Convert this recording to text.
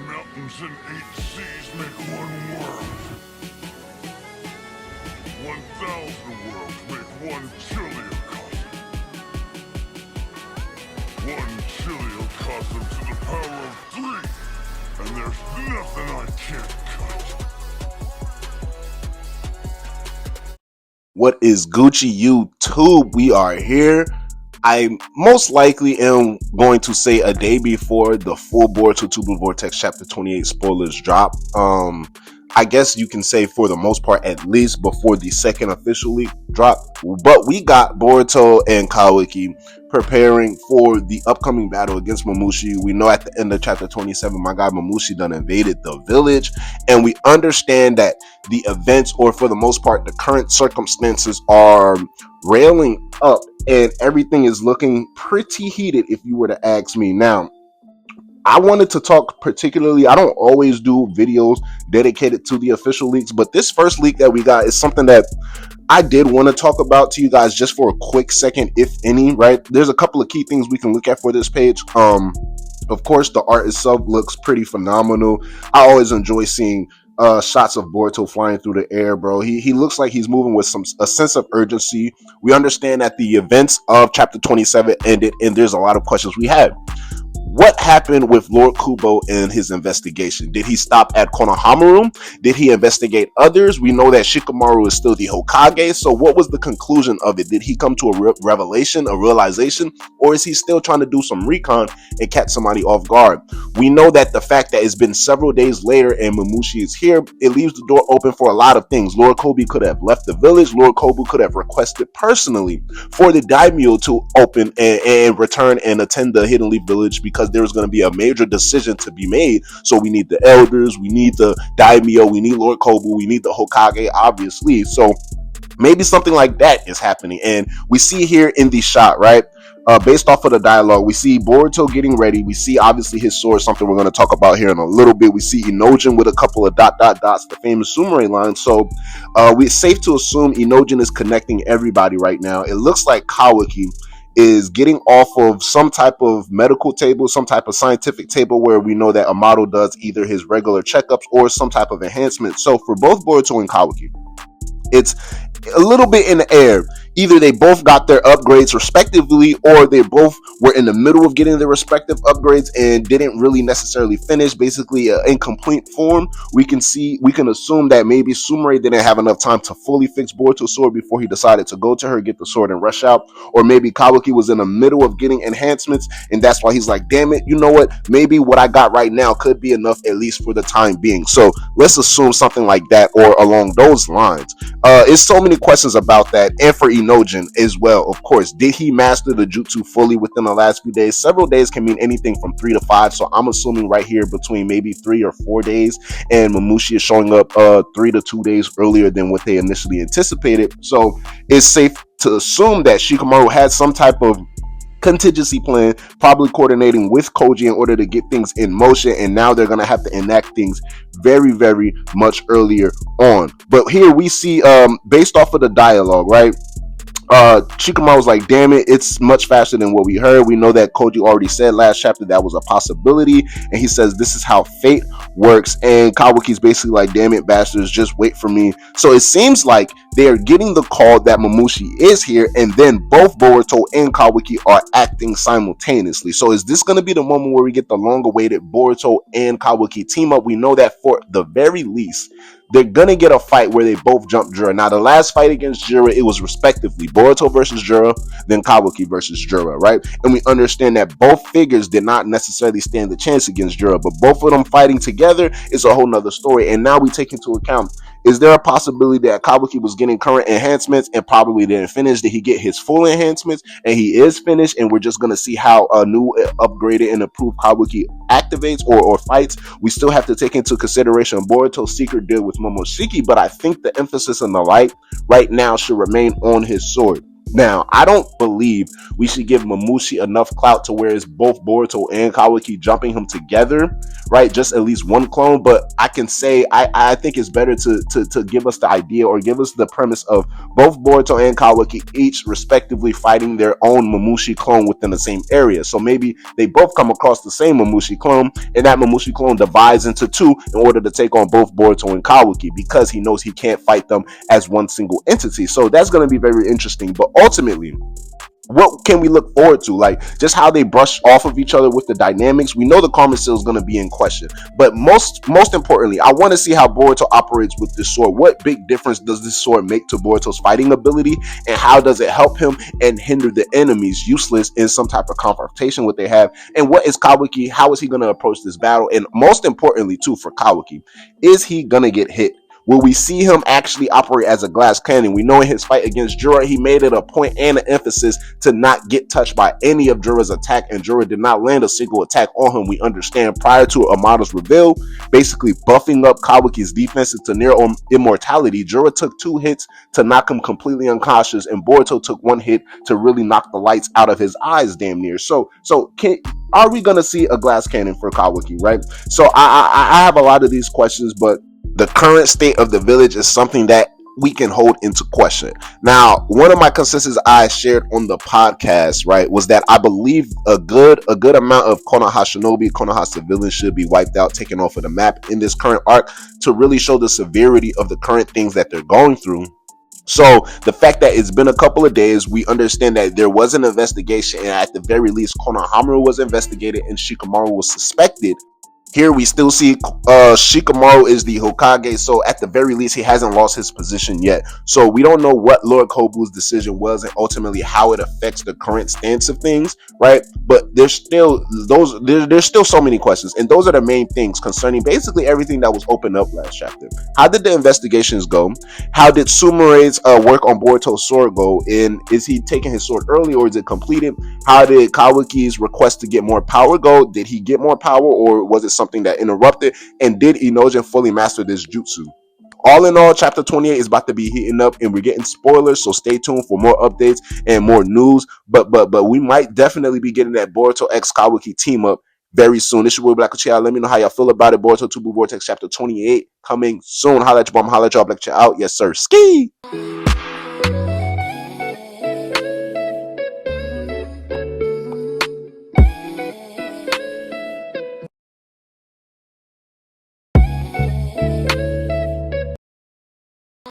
mountains and 8 seas make one world. 1,000 worlds make one chiliocosm. One chiliocosm to the power of 3, and there's nothing I can't cut. What is Gucci YouTube? We are here. I most likely am going to say a day before the full Boruto Tubular Vortex Chapter 28 spoilers drop. I guess you can say for the most part at least before the second official leak drop. But we got Boruto and Kawaki preparing for the upcoming battle against Mamushi. We know at the end of chapter 27, my guy Mamushi done invaded the village, and we understand that the events, or for the most part, the current circumstances are railing up and everything is looking pretty heated if you were to ask me. Now, I wanted to talk particularly, I don't always do videos dedicated to the official leaks, but this first leak that we got is something that I did want to talk about to you guys just for a quick second, if any, right? There's a couple of key things we can look at for this page. Of course, the art itself looks pretty phenomenal. I always enjoy seeing shots of Boruto flying through the air, bro. He looks like he's moving with a sense of urgency. We understand that the events of chapter 27 ended, and there's a lot of questions we have. What happened with Lord Kubo and his investigation? Did he stop at Konohamaru? Did he investigate others? We know that Shikamaru is still the Hokage, so what was the conclusion of it? Did he come to a revelation, a realization, or is he still trying to do some recon and catch somebody off guard? We know that the fact that it's been several days later and Mamushi is here, it leaves the door open for a lot of things. Lord Kobe could have left the village. Lord Kobe could have requested personally for the daimyo to open and return and attend the Hidden Leaf village, because there's going to be a major decision to be made. So we need the elders, we need the daimyo, we need Lord Kobu, we need the Hokage, obviously. So maybe something like that is happening. And we see here in the shot, right? Based off of the dialogue, we see Boruto getting ready. We see obviously his sword, something we're going to talk about here in a little bit. We see Inojin with a couple of ... dots, the famous Sumire line. So it's safe to assume Inojin is connecting everybody right now. It looks like Kawaki is getting off of some type of medical table, some type of scientific table, where we know that Amato does either his regular checkups or some type of enhancement. So for both Boruto and Kawaki, it's a little bit in the air. Either they both got their upgrades respectively, or they both were in the middle of getting their respective upgrades and didn't really necessarily finish, basically an incomplete form. We can assume that maybe Sumire didn't have enough time to fully fix Boruto's sword before he decided to go to her, get the sword, and rush out. Or maybe Kawaki was in the middle of getting enhancements, and that's why he's like, damn it, you know what, maybe what I got right now could be enough, at least for the time being. So let's assume something like that, or along those lines. It's so many questions about that. And for Inojin as well, of course, did he master the jutsu fully within the last few days? Several days can mean anything from 3 to 5, so I'm assuming right here between maybe 3 or 4 days, and Mamushi is showing up 3 to 2 days earlier than what they initially anticipated. So it's safe to assume that Shikamaru had some type of contingency plan, probably coordinating with Koji in order to get things in motion, and now they're going to have to enact things very, very much earlier on. But here we see, based off of the dialogue, right, Shikamaru was like, damn it, it's much faster than what we heard. We know that Koji already said last chapter that was a possibility, and he says this is how fate works. And Kawaki's basically like, damn it, bastards, just wait for me. So it seems like they are getting the call that Mamushi is here, and then both Boruto and Kawaki are acting simultaneously. So is this going to be the moment where we get the long-awaited Boruto and Kawaki team up? We know that for the very least, they're gonna get a fight where they both jump Jura. Now, the last fight against Jura, it was respectively Boruto versus Jura, then Kawaki versus Jura, right? And we understand that both figures did not necessarily stand the chance against Jura, but both of them fighting together is a whole nother story. And now we take into account, is there a possibility that Kawaki was getting current enhancements and probably didn't finish? Did he get his full enhancements and he is finished, and we're just going to see how a new upgraded and improved Kawaki activates or fights? We still have to take into consideration Boruto's secret deal with Momoshiki, but I think the emphasis on the light right now should remain on his sword. Now, I don't believe we should give Mamushi enough clout to where it's both Boruto and Kawaki jumping him together, right? Just at least one clone. But I can say I think it's better to give us the idea or give us the premise of both Boruto and Kawaki each respectively fighting their own Mamushi clone within the same area. So maybe they both come across the same Mamushi clone, and that Mamushi clone divides into two in order to take on both Boruto and Kawaki because he knows he can't fight them as one single entity. So that's going to be very interesting. But ultimately, what can we look forward to? Like just how they brush off of each other with the dynamics. We know the karma seal is going to be in question, but most importantly, I want to see how Boruto operates with this sword. What big difference does this sword make to Boruto's fighting ability, and how does it help him and hinder the enemies useless in some type of confrontation what they have? And what is Kawaki? How is he going to approach this battle? And most importantly, too, for Kawaki, is he going to get hit? Will we see him actually operate as a glass cannon? We know in his fight against Jura, he made it a point and an emphasis to not get touched by any of Jura's attack, and Jura did not land a single attack on him. We understand prior to Amato's reveal, basically buffing up Kawaki's defenses to near immortality. Jura took 2 hits to knock him completely unconscious, and Boruto took 1 hit to really knock the lights out of his eyes damn near. Are we gonna see a glass cannon for Kawaki, right? So I have a lot of these questions, but the current state of the village is something that we can hold into question. Now, one of my consensus I shared on the podcast, right, was that I believe a good amount of Konoha Shinobi, Konoha civilians should be wiped out, taken off of the map in this current arc to really show the severity of the current things that they're going through. So the fact that it's been a couple of days, we understand that there was an investigation, and at the very least, Konohamaru was investigated and Shikamaru was suspected. Here we still see Shikamaru is the Hokage, so at the very least he hasn't lost his position yet. So we don't know what Lord Kobu's decision was and ultimately how it affects the current stance of things, right? But there's still there's still so many questions, and those are the main things concerning basically everything that was opened up last chapter. How did the investigations go? How did Sumere's work on Boruto's sword go? And is he taking his sword early or is it completed? How did Kawaki's request to get more power go? Did he get more power or was it something that interrupted? And did Inojin fully master this jutsu? All in all, chapter 28 is about to be heating up and we're getting spoilers, so stay tuned for more updates and more news. But we might definitely be getting that Boruto X Kawaki team up very soon. This is your boy Black Child. Let me know how y'all feel about it. Boruto 2 Blue Vortex chapter 28 coming soon. Holla at your bum, holla at y'all, Black Child out. Yes, sir. Ski!